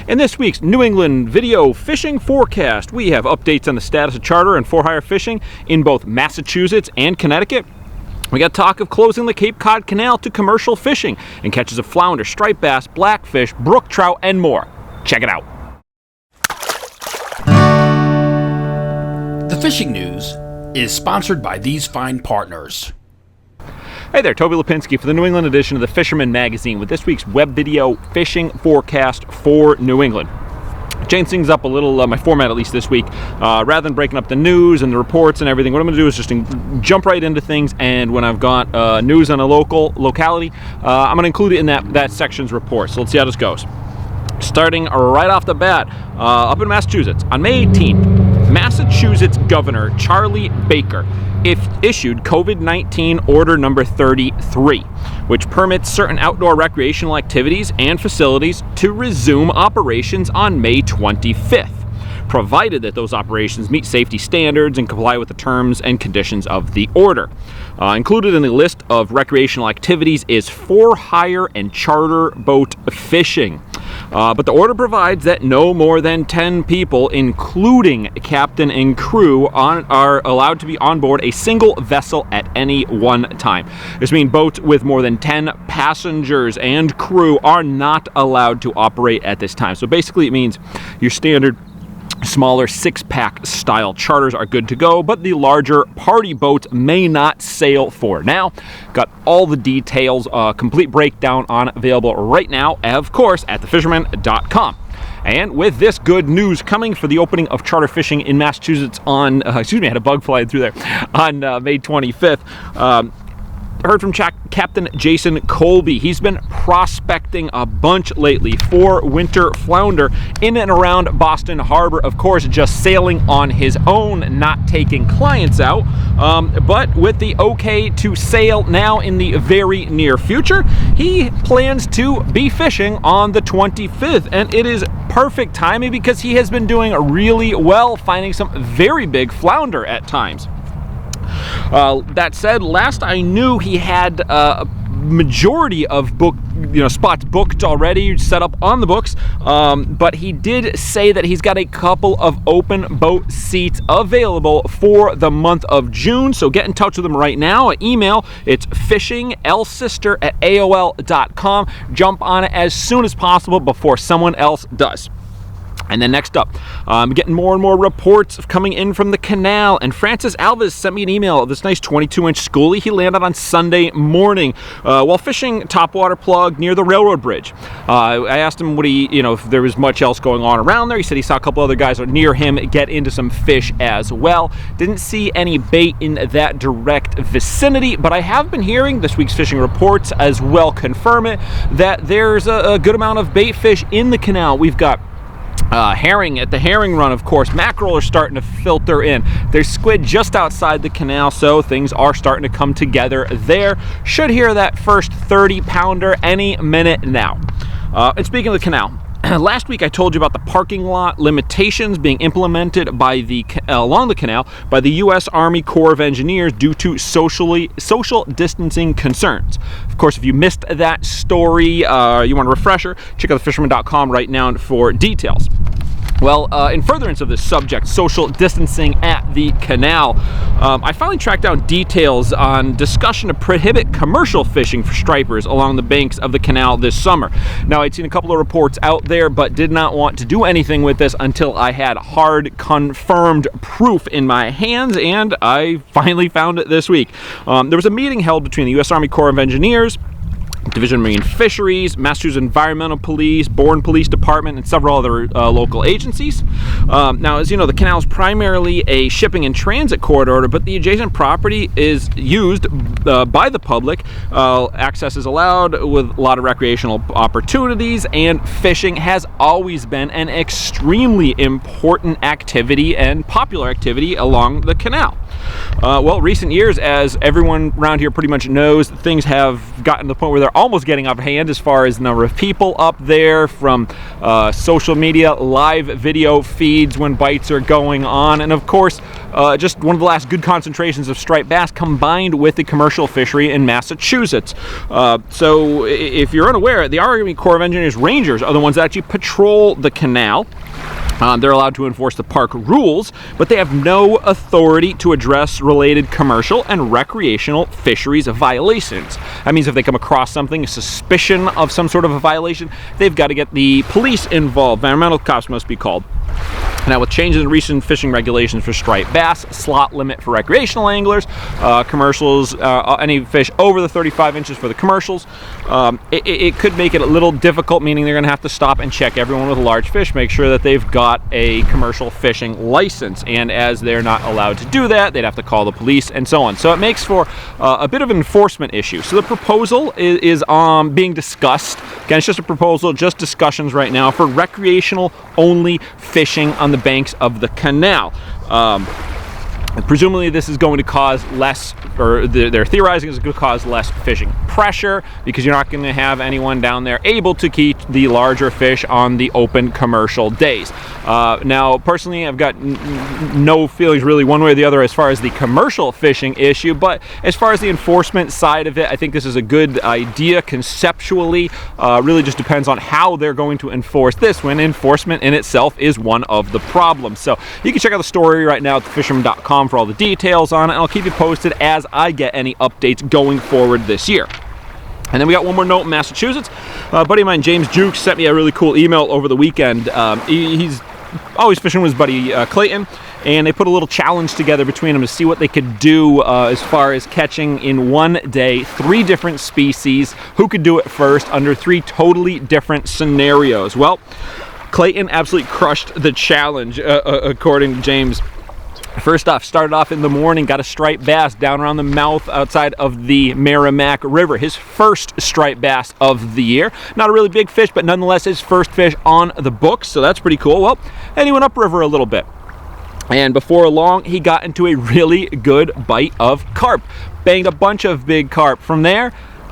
In this week's New England Video Fishing Forecast, we have updates on the status of charter and for-hire fishing in both Massachusetts and Connecticut. We got talk of closing the Cape Cod Canal to commercial fishing and catches of flounder, striped bass, blackfish, brook trout, and more. Check it out. The fishing news is sponsored by these fine partners. Hey there, Toby Lapinski for the New England edition of the Fisherman magazine with this week's web video fishing forecast for New England. Change things up a little, my format at least this week. Rather than breaking up the news and the reports and everything, what I'm going to do is just jump right into things, and when I've got news on a locality, I'm going to include it in that section's report. So let's see how this goes. Starting right off the bat, up in Massachusetts, on May 18th, Massachusetts Governor Charlie Baker issued COVID-19 Order Number 33, which permits certain outdoor recreational activities and facilities to resume operations on May 25th, provided that those operations meet safety standards and comply with the terms and conditions of the order. Included in the list of recreational activities is for-hire and charter boat fishing. But the order provides that no more than 10 people, including captain and crew, are allowed to be on board a single vessel at any one time. This means boats with more than 10 passengers and crew are not allowed to operate at this time. So basically it means your standard smaller six-pack style charters are good to go, but the larger party boats may not sail for now. Got all the details, complete breakdown on available right now, of course, at thefisherman.com. And with this good news coming for the opening of charter fishing in Massachusetts on, I had a bug flying through there, on May 25th. Heard from Captain Jason Colby. He's been prospecting a bunch lately for winter flounder in and around Boston Harbor. Of course, just sailing on his own, not taking clients out. But with the okay to sail now in the very near future, he plans to be fishing on the 25th. And it is perfect timing because he has been doing really well, finding some very big flounder at times. That said, last I knew he had a majority of spots booked already, set up on the books, but he did say that he's got a couple of open boat seats available for the month of June, so get in touch with him right now. Email, it's fishinglsister@aol.com. Jump on it as soon as possible before someone else does. And then next up, getting more and more reports coming in from the canal. And Francis Alves sent me an email of this nice 22-inch schoolie he landed on Sunday morning while fishing topwater plug near the railroad bridge. I asked him if there was much else going on around there. He said he saw a couple other guys near him get into some fish as well. Didn't see any bait in that direct vicinity, but I have been hearing this week's fishing reports as well confirm it, that there's a good amount of bait fish in the canal. We've got herring at the herring run, of course. Mackerel are starting to filter in. There's squid just outside the canal, so things are starting to come together there. Should hear that first 30-pounder any minute now. And speaking of the canal, last week I told you about the parking lot limitations being implemented along the canal by the U.S. Army Corps of Engineers due to social distancing concerns. Of course, if you missed that story, you want a refresher, check out thefisherman.com right now for details. Well, in furtherance of this subject, social distancing at the canal, I finally tracked down details on discussion to prohibit commercial fishing for stripers along the banks of the canal this summer. Now, I'd seen a couple of reports out there, but did not want to do anything with this until I had hard, confirmed proof in my hands, and I finally found it this week. There was a meeting held between the U.S. Army Corps of Engineers, Division of Marine Fisheries, Massachusetts Environmental Police, Bourne Police Department, and several other local agencies. Now, as you know, the canal is primarily a shipping and transit corridor, but the adjacent property is used by the public. Access is allowed with a lot of recreational opportunities, and fishing has always been an extremely important activity and popular activity along the canal. Well, recent years, as everyone around here pretty much knows, things have gotten to the point where there almost getting up hand as far as the number of people up there, from social media, live video feeds when bites are going on, and of course, just one of the last good concentrations of striped bass combined with the commercial fishery in Massachusetts. So if you're unaware, the Army Corps of Engineers Rangers are the ones that actually patrol the canal. They're allowed to enforce the park rules, but they have no authority to address related commercial and recreational fisheries violations. That means if they come across something, a suspicion of some sort of a violation, they've got to get the police involved. Environmental cops must be called. Now, with changes in recent fishing regulations for striped bass, slot limit for recreational anglers, commercials, any fish over the 35 inches for the commercials, it could make it a little difficult, meaning they're going to have to stop and check everyone with a large fish, make sure that they've got a commercial fishing license. And as they're not allowed to do that, they'd have to call the police and so on. So it makes for a bit of an enforcement issue. So the proposal is being discussed. Again, it's just a proposal, just discussions right now for recreational only fishing on the banks of the canal. Presumably this is going to cause less, or they're theorizing it's going to cause less fishing pressure, because you're not going to have anyone down there able to keep the larger fish on the open commercial days. Now, personally, I've got no feelings really one way or the other as far as the commercial fishing issue, but as far as the enforcement side of it, I think this is a good idea conceptually. Really just depends on how they're going to enforce this, when enforcement in itself is one of the problems. So you can check out the story right now at fisherman.com for all the details on it, and I'll keep you posted as I get any updates going forward this year. And then we got one more note in Massachusetts. A buddy of mine, James Jukes, sent me a really cool email over the weekend. He's always fishing with his buddy Clayton, and they put a little challenge together between them to see what they could do as far as catching in one day 3 different species, who could do it first under 3 totally different scenarios. Well, Clayton absolutely crushed the challenge, according to James. First off, started off in the morning, got a striped bass down around the mouth outside of the Merrimack River. His first striped bass of the year. Not a really big fish, but nonetheless his first fish on the books, so that's pretty cool. Well, then he went upriver a little bit. And before long, he got into a really good bite of carp. Banged a bunch of big carp. From there,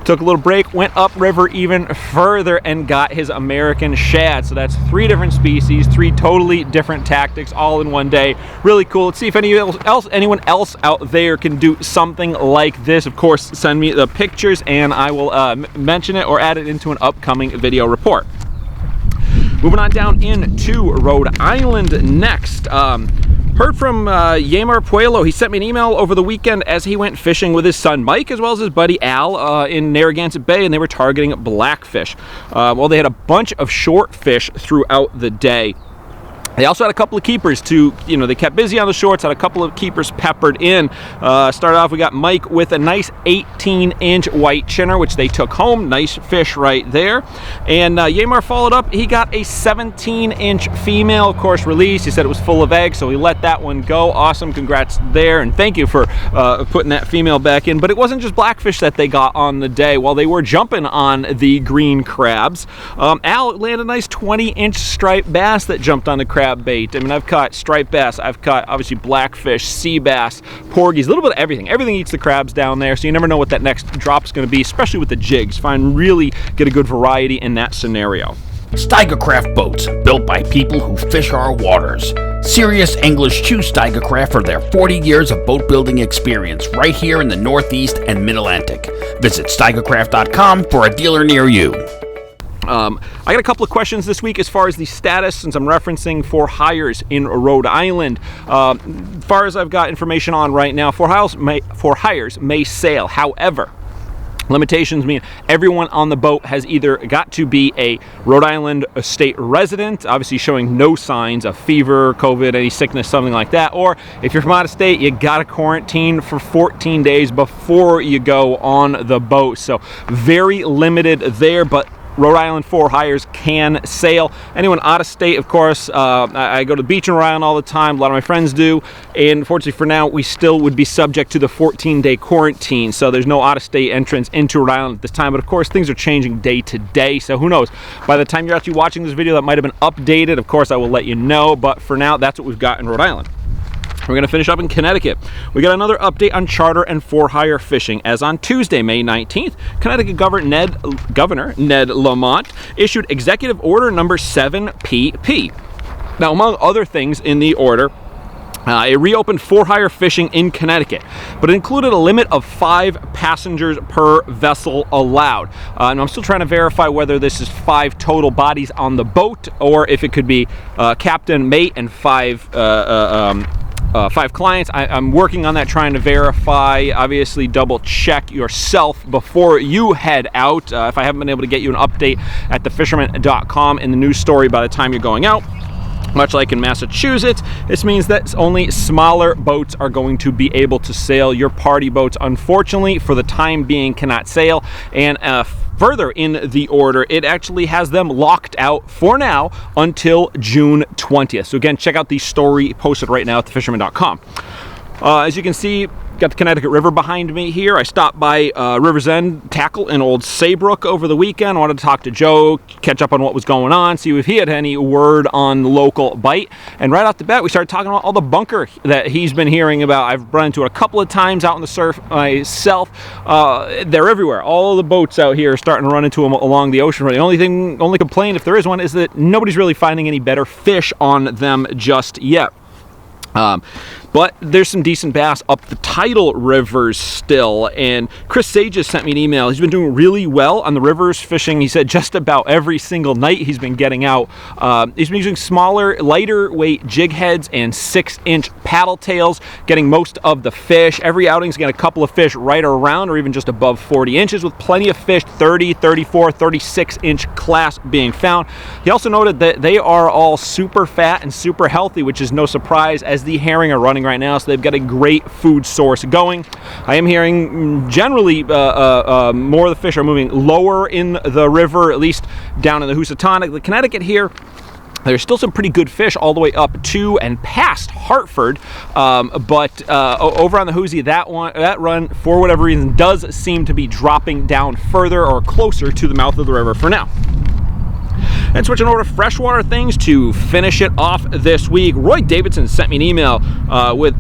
took a little break, went upriver even further, and got his American shad. So that's 3 different species, 3 totally different tactics, all in one day. Really cool. Let's see if anyone else out there can do something like this. Of course, send me the pictures, and I will mention it or add it into an upcoming video report. Moving on down into Rhode Island next. Heard from Yamar Puello. He sent me an email over the weekend as he went fishing with his son Mike, as well as his buddy Al in Narragansett Bay, and they were targeting blackfish. Well, they had a bunch of short fish throughout the day. They also had a couple of keepers to, they kept busy on the shorts, had a couple of keepers peppered in. Started off, we got Mike with a nice 18-inch white chinner, which they took home. Nice fish right there. And Yamar followed up. He got a 17-inch female, of course, release. He said it was full of eggs, so he let that one go. Awesome. Congrats there. And thank you for putting that female back in. But it wasn't just blackfish that they got on the day. While they were jumping on the green crabs, Al landed a nice 20-inch striped bass that jumped on the crab bait. I mean, I've caught striped bass, I've caught obviously blackfish, sea bass, porgies, a little bit of everything. Everything eats the crabs down there, so you never know what that next drop is going to be, especially with the jigs. Get a good variety in that scenario. Steigercraft boats, built by people who fish our waters. Serious anglers choose Steigercraft for their 40 years of boat building experience right here in the Northeast and Mid-Atlantic. Visit steigercraft.com for a dealer near you. I got a couple of questions this week as far as the status, since I'm referencing for hires in Rhode Island. As far as I've got information on right now, for hires may sail. However, limitations mean everyone on the boat has either got to be a Rhode Island state resident, obviously showing no signs of fever, COVID, any sickness, something like that, or if you're from out of state, you got to quarantine for 14 days before you go on the boat. So very limited there, but Rhode Island for hires can sail. Anyone out of state, of course, I go to the beach in Rhode Island all the time. A lot of my friends do. And unfortunately for now, we still would be subject to the 14-day quarantine. So there's no out-of-state entrance into Rhode Island at this time. But of course, things are changing day to day. So who knows? By the time you're actually watching this video, that might have been updated. Of course, I will let you know. But for now, that's what we've got in Rhode Island. We're going to finish up in Connecticut. We got another update on charter and for-hire fishing, as on Tuesday, May 19th, Connecticut Governor Ned Lamont issued Executive Order number 7PP. Now, among other things in the order, it reopened for-hire fishing in Connecticut, but it included a limit of 5 passengers per vessel allowed. And I'm still trying to verify whether this is 5 total bodies on the boat, or if it could be captain, mate, and 5 clients. I'm working on that, trying to verify. Obviously, double check yourself before you head out. If I haven't been able to get you an update at thefisherman.com in the news story by the time you're going out. Much like in Massachusetts, this means that only smaller boats are going to be able to sail. Your party boats, unfortunately, for the time being, cannot sail. And further in the order, it actually has them locked out for now until June 20th. So again, check out the story posted right now at thefisherman.com. As you can see, got the Connecticut River behind me here. I stopped by River's End Tackle in Old Saybrook over the weekend. I wanted to talk to Joe, catch up on what was going on, see if he had any word on the local bite. And right off the bat, we started talking about all the bunker that he's been hearing about. I've run into it a couple of times out in the surf myself. They're everywhere. All the boats out here are starting to run into them along the ocean. The only complaint, if there is one, is that nobody's really finding any better fish on them just yet. But there's some decent bass up the tidal rivers still, and Chris Sages sent me an email. He's been doing really well on the rivers fishing. He said just about every single night he's been getting out. He's been using smaller, lighter weight jig heads and 6-inch paddle tails, getting most of the fish. Every outing's got a couple of fish right around or even just above 40 inches, with plenty of fish 30, 34, 36-inch class being found. He also noted that they are all super fat and super healthy, which is no surprise as the herring are running right now, so they've got a great food source going. I am hearing generally more of the fish are moving lower in the river, at least down in the Housatonic. The Connecticut here, there's still some pretty good fish all the way up to and past Hartford, but over on the Hoosie, that run, for whatever reason, does seem to be dropping down further or closer to the mouth of the river for now. And switching over to freshwater things to finish it off this week, Roy Davidson sent me an email with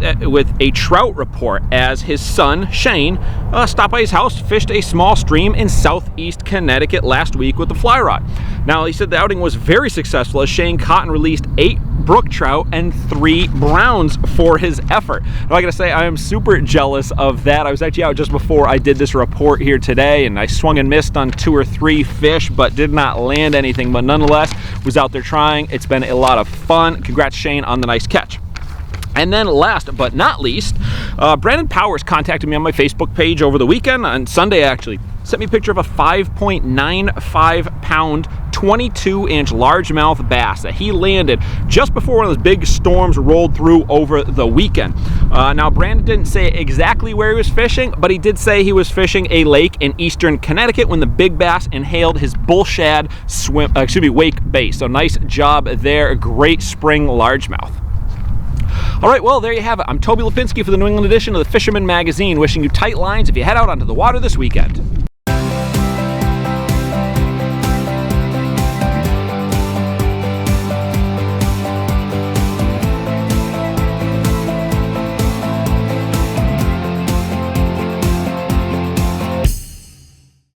a trout report as his son, Shane, stopped by his house, fished a small stream in southeast Connecticut last week with the fly rod. Now, he said the outing was very successful as Shane caught and released 8 brook trout and 3 browns for his effort. Now, I gotta say, I am super jealous of that. I was actually out just before I did this report here today, and I swung and missed on 2 or 3 fish, but did not land anything, but nonetheless, was out there trying. It's been a lot of fun. Congrats, Shane, on the nice catch. And then last but not least, Brandon Powers contacted me on my Facebook page over the weekend, on Sunday actually. Sent me a picture of a 5.95 pound 22-inch largemouth bass that he landed just before one of those big storms rolled through over the weekend. Now, Brandon didn't say exactly where he was fishing, but he did say he was fishing a lake in eastern Connecticut when the big bass inhaled his bull shad wake bait. So nice job there. A great spring largemouth. All right, well, there you have it. I'm Toby Lapinski for the New England edition of the Fisherman magazine, wishing you tight lines if you head out onto the water this weekend.